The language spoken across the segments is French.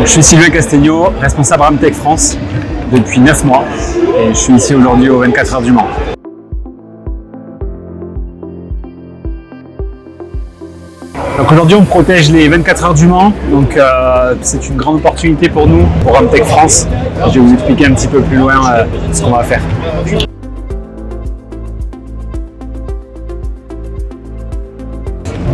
Donc, je suis Sylvain Castegno, responsable Ramtech France depuis 9 mois et je suis ici aujourd'hui aux 24 heures du Mans. Donc aujourd'hui on protège les 24 heures du Mans, donc c'est une grande opportunité pour nous, pour Ramtech France. Je vais vous expliquer un petit peu plus loin ce qu'on va faire.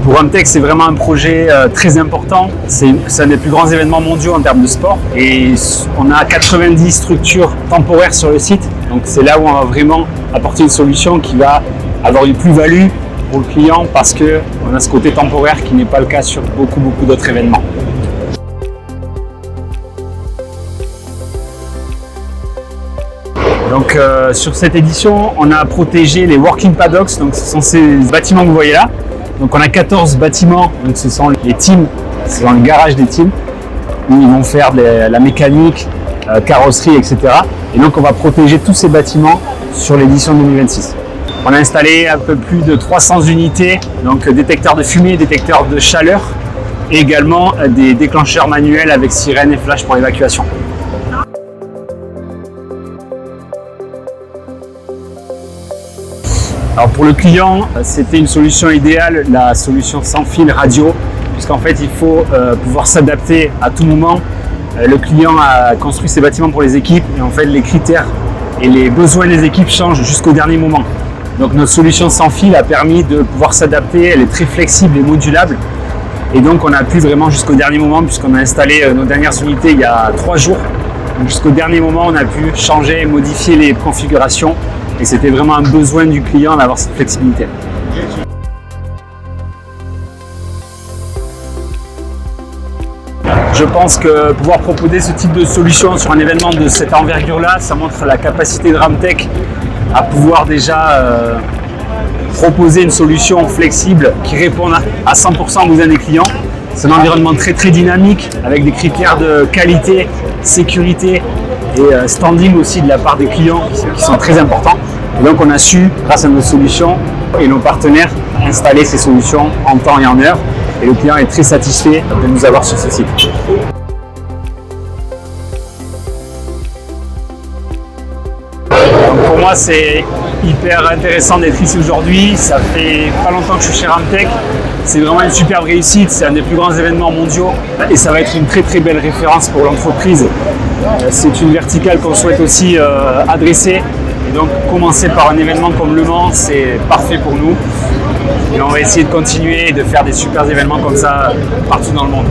Pour Ramtech, c'est vraiment un projet très important. C'est un des plus grands événements mondiaux en termes de sport. Et on a 90 structures temporaires sur le site. Donc c'est là où on va vraiment apporter une solution qui va avoir une plus-value pour le client parce qu'on a ce côté temporaire qui n'est pas le cas sur beaucoup d'autres événements. Donc sur cette édition, on a protégé les working paddocks. Donc ce sont ces bâtiments que vous voyez là. Donc on a 14 bâtiments, donc ce sont les teams, c'est dans le garage des teams, où ils vont faire la mécanique, carrosserie, etc. Et donc on va protéger tous ces bâtiments sur l'édition 2026. On a installé un peu plus de 300 unités, donc détecteurs de fumée, détecteurs de chaleur, et également des déclencheurs manuels avec sirène et flash pour l'évacuation. Alors pour le client, c'était une solution idéale, la solution sans fil radio, puisqu'en fait il faut pouvoir s'adapter à tout moment. Le client a construit ses bâtiments pour les équipes et en fait les critères et les besoins des équipes changent jusqu'au dernier moment. Donc notre solution sans fil a permis de pouvoir s'adapter, elle est très flexible et modulable. Et donc on a pu vraiment jusqu'au dernier moment, puisqu'on a installé nos dernières unités il y a 3 jours. Donc jusqu'au dernier moment on a pu changer et modifier les configurations. Et c'était vraiment un besoin du client d'avoir cette flexibilité. Je pense que pouvoir proposer ce type de solution sur un événement de cette envergure-là, ça montre la capacité de Ramtech à pouvoir déjà proposer une solution flexible qui répond à 100% aux besoins des clients. C'est un environnement très dynamique avec des critères de qualité, sécurité et standing aussi de la part des clients qui sont très importants. Et donc on a su, grâce à nos solutions et nos partenaires, installer ces solutions en temps et en heure. Et le client est très satisfait de nous avoir sur ce site. Donc pour moi c'est hyper intéressant d'être ici aujourd'hui. Ça fait pas longtemps que je suis chez Ramtech. C'est vraiment une superbe réussite, c'est un des plus grands événements mondiaux et ça va être une très belle référence pour l'entreprise. C'est une verticale qu'on souhaite aussi adresser. Et donc commencer par un événement comme Le Mans, c'est parfait pour nous. Et on va essayer de continuer et de faire des super événements comme ça partout dans le monde.